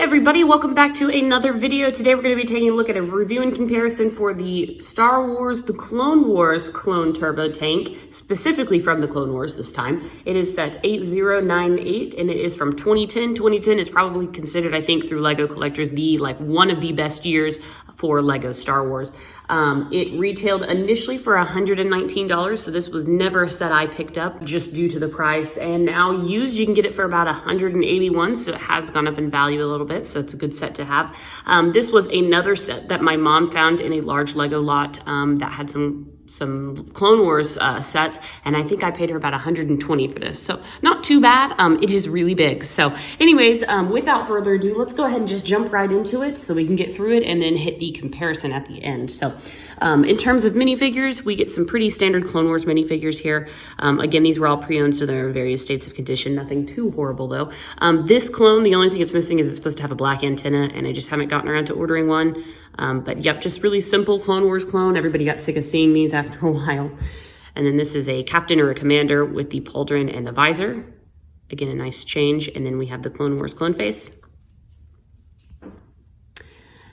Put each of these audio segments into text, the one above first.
everybody, welcome back to another video. Today we're going to be taking a look at a review and comparison for the Star Wars The Clone Wars clone turbo tank, specifically from the Clone Wars this time. It is set 8098 and it is from 2010. 2010 is probably considered, I think, through LEGO collectors, one of the best years for LEGO Star Wars. It retailed initially for $119, so this was never a set I picked up just due to the price, and now used you can get it for about $181, so it has gone up in value a little bit, so it's a good set to have. This was another set that my mom found in a large LEGO lot that had some Clone Wars sets, and I think I paid her about $120 for this, so not too bad. It is really big. So anyways, without further ado, let's go ahead and just jump right into it so we can get through it and then hit the comparison at the end. So in terms of minifigures, we get some pretty standard Clone Wars minifigures here. Again, these were all pre-owned, so they're in various states of condition. Nothing too horrible though. This clone, the only thing it's missing is it's supposed to have a black antenna, and I just haven't gotten around to ordering one. But yep, just really simple Clone Wars clone. Everybody got sick of seeing these after a while. And then this is a captain or a commander with the pauldron and the visor. Again, a nice change. And then we have the Clone Wars clone face.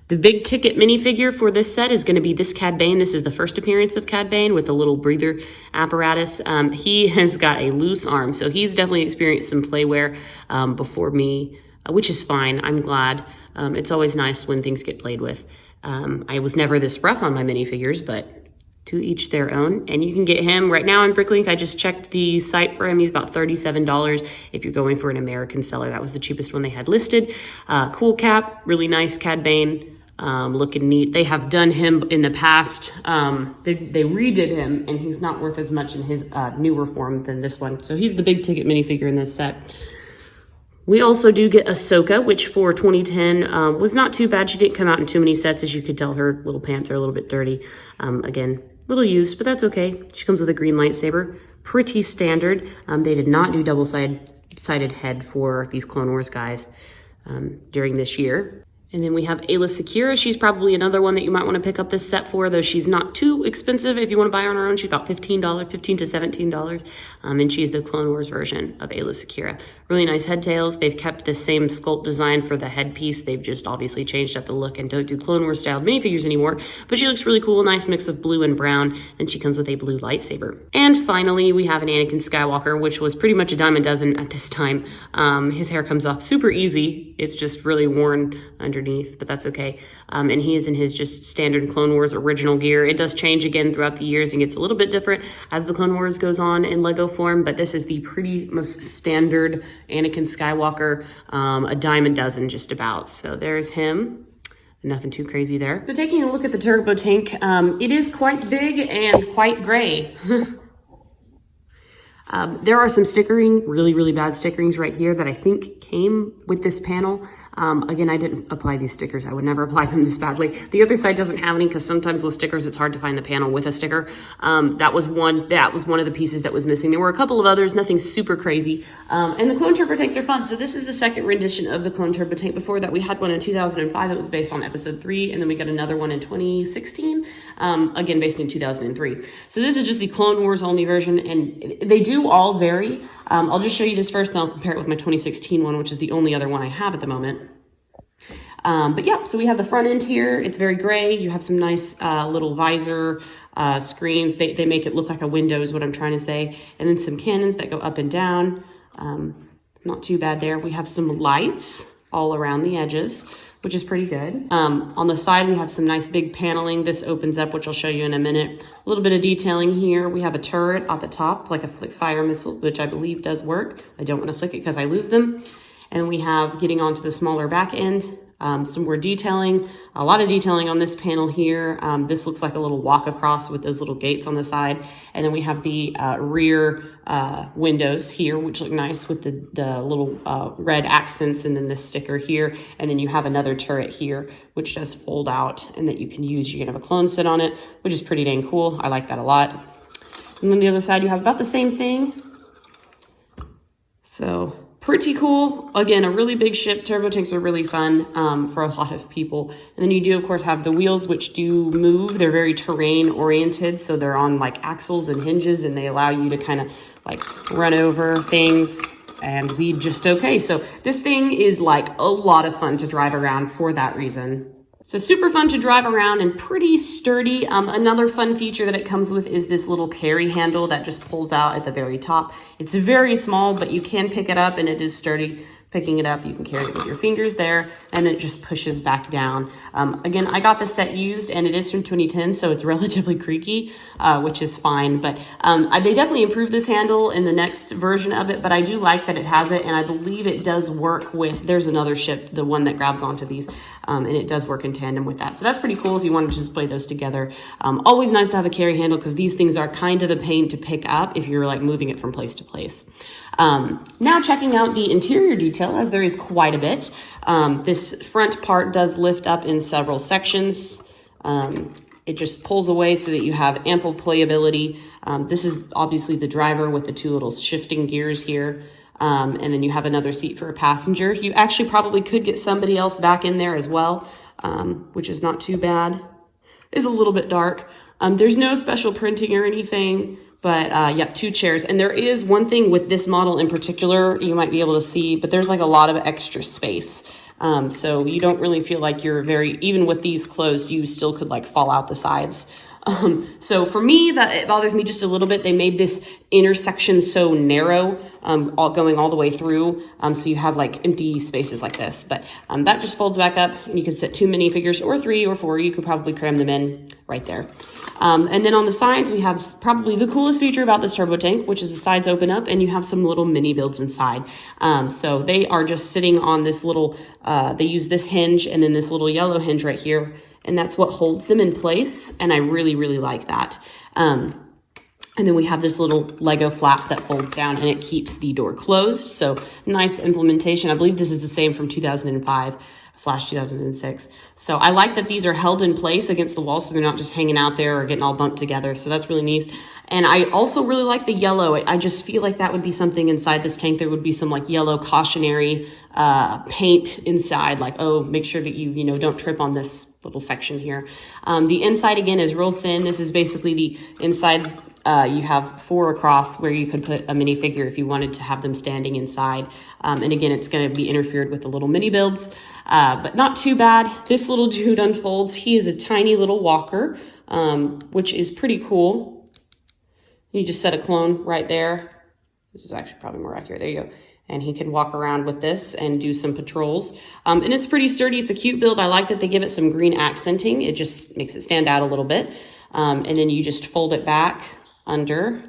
The big ticket minifigure for this set is going to be this Cad Bane. This is the first appearance of Cad Bane with the little breather apparatus. He has got a loose arm, so he's definitely experienced some play wear before me, which is fine. I'm glad. It's always nice when things get played with. I was never this rough on my minifigures, but to each their own. And you can get him right now on Bricklink. I just checked the site for him. He's about $37 if you're going for an American seller. That was the cheapest one they had listed. Cool cap, really nice Cad Bane. Looking neat. They have done him in the past. They redid him, and he's not worth as much in his newer form than this one. So he's the big ticket minifigure in this set. We also do get Ahsoka, which for 2010 was not too bad. She didn't come out in too many sets. As you could tell, her little pants are a little bit dirty. Again, little used, but that's okay. She comes with a green lightsaber. Pretty standard. They did not do double-sided head for these Clone Wars guys during this year. And then we have Aayla Secura. She's probably another one that you might want to pick up this set for, though she's not too expensive. If you want to buy her on her own, she's about $15 to $17. And she's the Clone Wars version of Aayla Secura. Really nice head tails. They've kept the same sculpt design for the headpiece. They've just obviously changed up the look and don't do Clone Wars style minifigures anymore. But she looks really cool. Nice mix of blue and brown. And she comes with a blue lightsaber. And finally, we have an Anakin Skywalker, which was pretty much a dime a dozen at this time. His hair comes off super easy. It's just really worn underneath, but that's okay. And he is in his just standard Clone Wars original gear. It does change again throughout the years and gets a little bit different as the Clone Wars goes on in LEGO form, but this is the pretty most standard Anakin Skywalker, a dime a dozen just about. So there's him. Nothing too crazy there. So taking a look at the turbo tank, it is quite big and quite gray. There are some stickering, really bad stickerings right here that I think came with this panel. Again, I didn't apply these stickers. I would never apply them this badly. The other side doesn't have any because sometimes with stickers, it's hard to find the panel with a sticker. That was one of the pieces that was missing. There were a couple of others, nothing super crazy. And the clone turbo tanks are fun. So this is the second rendition of the clone turbo tank. Before that, we had one in 2005. It was based on episode 3. And then we got another one in 2016, again, based in 2003. So this is just the Clone Wars only version. And they do all vary. I'll just show you this first, and I'll compare it with my 2016 one, which is the only other one I have at the moment. But yeah, so we have the front end here. It's very gray. You have some nice little visor screens. They make it look like a window is what I'm trying to say. And then some cannons that go up and down. Not too bad there. We have some lights all around the edges, which is pretty good. On the side, we have some nice big paneling. This opens up, which I'll show you in a minute. A little bit of detailing here. We have a turret at the top, like a fire missile, which I believe does work. I don't want to flick it because I lose them. And we have, getting onto the smaller back end, some more detailing, a lot of detailing on this panel here. This looks like a little walk across with those little gates on the side. And then we have the rear windows here, which look nice with the little red accents, and then this sticker here. And then you have another turret here, which does fold out and that you can use. You can have a clone sit on it, which is pretty dang cool. I like that a lot. And then the other side, you have about the same thing. So pretty cool. Again, a really big ship. Turbo tanks are really fun for a lot of people. And then you do, of course, have the wheels, which do move. They're very terrain oriented. So they're on like axles and hinges, and they allow you to kind of like run over things. and be just okay. So this thing is like a lot of fun to drive around for that reason. So super fun to drive around and pretty sturdy. Another fun feature that it comes with is this little carry handle that just pulls out at the very top. It's very small, but you can pick it up and it is sturdy. Picking it up, you can carry it with your fingers there, and it just pushes back down. Again, I got this set used, and it is from 2010, so it's relatively creaky, which is fine. But they definitely improved this handle in the next version of it, but I do like that it has it, and I believe it does work with, there's another ship, the one that grabs onto these, and it does work in tandem with that. So that's pretty cool if you want to just play those together. Always nice to have a carry handle, because these things are kind of a pain to pick up if you're like moving it from place to place. Now checking out the interior detail, as there is quite a bit. This front part does lift up in several sections. It just pulls away so that you have ample playability. This is obviously the driver with the two little shifting gears here. And then you have another seat for a passenger. You actually probably could get somebody else back in there as well, which is not too bad. It's a little bit dark. There's no special printing or anything. But yep, 2 chairs. And there is one thing with this model in particular you might be able to see, but there's like a lot of extra space. So you don't really feel like you're even with these closed, you still could like fall out the sides. So for me, it bothers me just a little bit. They made this intersection so narrow, going all the way through. So you have like empty spaces like this, but that just folds back up and you can sit 2 minifigures or 3 or 4. You could probably cram them in right there. And then on the sides, we have probably the coolest feature about this turbo tank, which is the sides open up and you have some little mini builds inside. So they are just sitting on this little, they use this hinge and then this little yellow hinge right here. And that's what holds them in place. And I really, really like that. And then we have this little Lego flap that folds down and it keeps the door closed. So nice implementation. I believe this is the same from 2005/2006. So I like that these are held in place against the wall so they're not just hanging out there or getting all bumped together. So that's really neat. And I also really like the yellow. I just feel like that would be something inside this tank. There would be some like yellow cautionary paint inside, like, oh, make sure that you don't trip on this little section here. The inside again is real thin. This is basically the inside. You have 4 across where you could put a minifigure if you wanted to have them standing inside. And again, it's going to be interfered with the little mini builds, but not too bad. This little dude unfolds. He is a tiny little walker, which is pretty cool. You just set a clone right there. This is actually probably more accurate. There you go. And he can walk around with this and do some patrols. And it's pretty sturdy. It's a cute build. I like that they give it some green accenting. It just makes it stand out a little bit. And then you just fold it back under.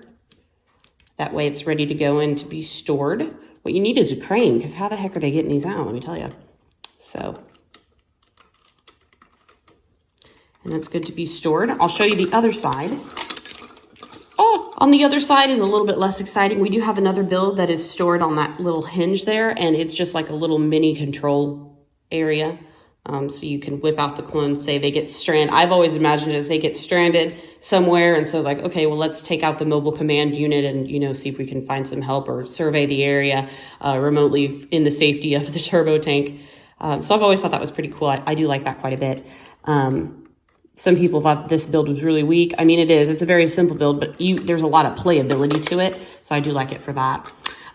That way it's ready to go in to be stored. What you need is a crane, because how the heck are they getting these out? Let me tell you. So, and that's good to be stored. I'll show you the other side. Oh, on the other side is a little bit less exciting. We do have another build that is stored on that little hinge there, and it's just like a little mini control area. So you can whip out the clones, say they get stranded. I've always imagined it as they get stranded somewhere, and so like, okay, well, let's take out the mobile command unit and, see if we can find some help or survey the area remotely in the safety of the turbo tank. So I've always thought that was pretty cool. I do like that quite a bit. Some people thought this build was really weak. I mean, it is. It's a very simple build, but there's a lot of playability to it, so I do like it for that.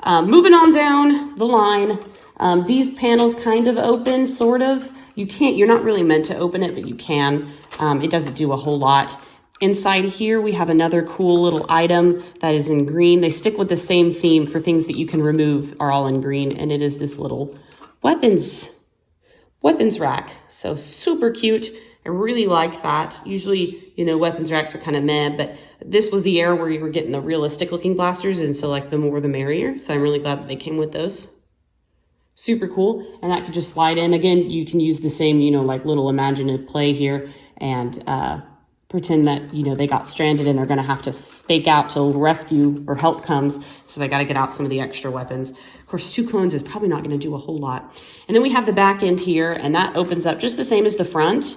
Moving on down the line, these panels kind of open, sort of. You're not really meant to open it, but you can. It doesn't do a whole lot. Inside here, we have another cool little item that is in green. They stick with the same theme for things that you can remove are all in green, and it is this little weapons rack. So super cute. I really like that. Usually, weapons racks are kind of meh, but this was the era where you were getting the realistic looking blasters, and so like the more the merrier. So I'm really glad that they came with those. Super cool. And that could just slide in. Again, you can use the same, like little imaginative play here and pretend that, they got stranded and they're going to have to stake out till rescue or help comes. So they got to get out some of the extra weapons. Of course, 2 clones is probably not going to do a whole lot. And then we have the back end here, and that opens up just the same as the front,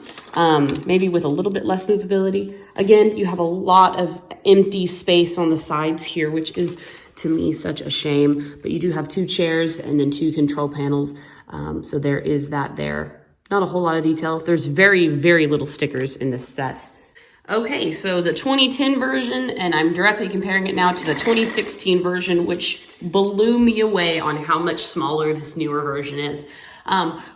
maybe with a little bit less movability. Again, you have a lot of empty space on the sides here, which is, to me, such a shame. But you do have 2 chairs and then 2 control panels. So there is that there. Not a whole lot of detail. There's very, very little stickers in this set. Okay, so the 2010 version, and I'm directly comparing it now to the 2016 version, which blew me away on how much smaller this newer version is.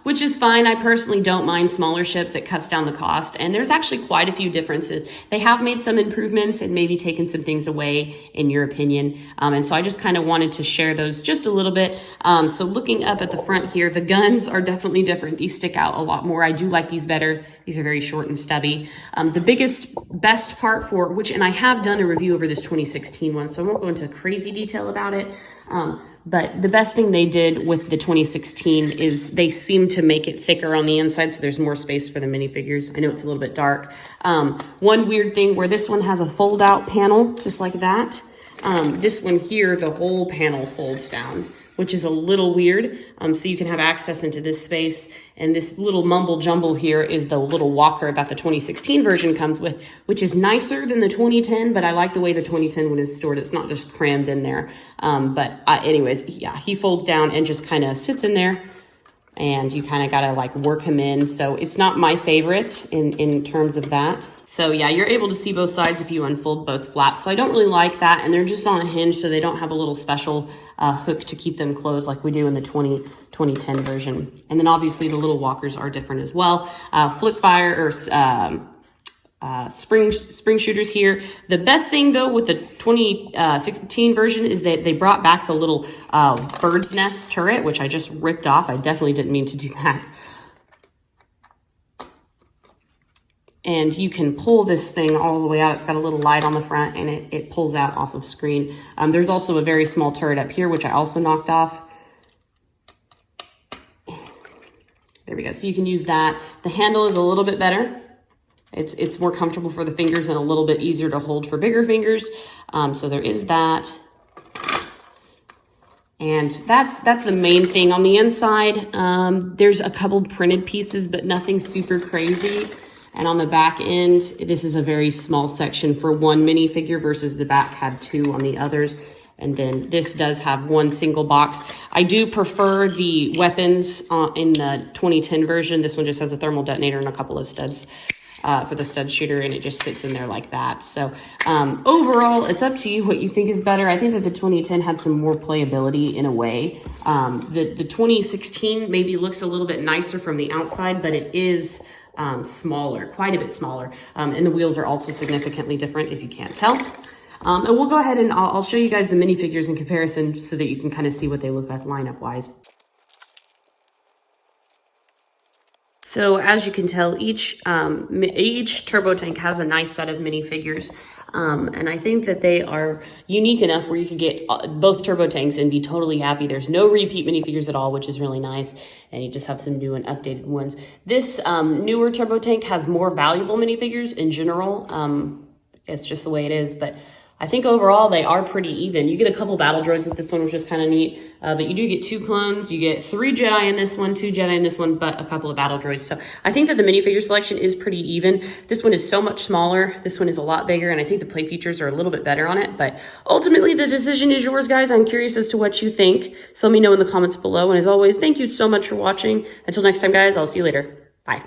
Which is fine. I personally don't mind smaller ships. It cuts down the cost, and there's actually quite a few differences. They have made some improvements and maybe taken some things away, in your opinion. And so I just kind of wanted to share those just a little bit. So looking up at the front here, the guns are definitely different. These stick out a lot more. I do like these better. These are very short and stubby. The best part for which, and I have done a review over this 2016 one, so I won't go into crazy detail about it. But the best thing they did with the 2016 is they seem to make it thicker on the inside, so there's more space for the minifigures. I know it's a little bit dark. One weird thing where this one has a fold-out panel, just like that. This one here, the whole panel folds down, which is a little weird. So you can have access into this space. And this little mumble jumble here is the little walker that the 2016 version comes with, which is nicer than the 2010, but I like the way the 2010 one is stored. It's not just crammed in there. Anyways, yeah, he folds down and just kind of sits in there, and you kind of got to like work him in. So it's not my favorite in terms of that. So yeah, you're able to see both sides if you unfold both flaps. So I don't really like that. And they're just on a hinge, so they don't have a little special hook to keep them closed like we do in the 2010 version. And then obviously the little walkers are different as well. Flip fire or spring shooters here. The best thing though with the 2016 version is that they brought back the little bird's nest turret, which I just ripped off. I definitely didn't mean to do that. And you can pull this thing all the way out. It's got a little light on the front, and it pulls out off of screen. There's also a very small turret up here, which I also knocked off. There we go. So you can use that. The handle is a little bit better. It's more comfortable for the fingers and a little bit easier to hold for bigger fingers. So there is that. And that's the main thing. On the inside, there's a couple printed pieces, but nothing super crazy. And on the back end, this is a very small section for one minifigure versus the back had two on the others. And then this does have one single box. I do prefer the weapons in the 2010 version. This one just has a thermal detonator and a couple of studs for the stud shooter, and it just sits in there like that. So overall, it's up to you what you think is better. I think that the 2010 had some more playability in a way. The 2016 maybe looks a little bit nicer from the outside, but it is smaller, quite a bit smaller. And the wheels are also significantly different if you can't tell. And we'll go ahead and I'll show you guys the minifigures in comparison so that you can kind of see what they look like lineup wise. So as you can tell, each turbo tank has a nice set of minifigures. And I think that they are unique enough where you can get both turbo tanks and be totally happy. There's no repeat minifigures at all, which is really nice. And you just have some new and updated ones. This newer turbo tank has more valuable minifigures in general. It's just the way it is. But I think overall they are pretty even. You get a couple battle droids with this one, which is kind of neat. But you do get 2 clones. You get 3 Jedi in this one, 2 Jedi in this one, but a couple of battle droids. So I think that the minifigure selection is pretty even. This one is so much smaller. This one is a lot bigger, and I think the play features are a little bit better on it. But ultimately, the decision is yours, guys. I'm curious as to what you think. So let me know in the comments below. And as always, thank you so much for watching. Until next time, guys, I'll see you later. Bye.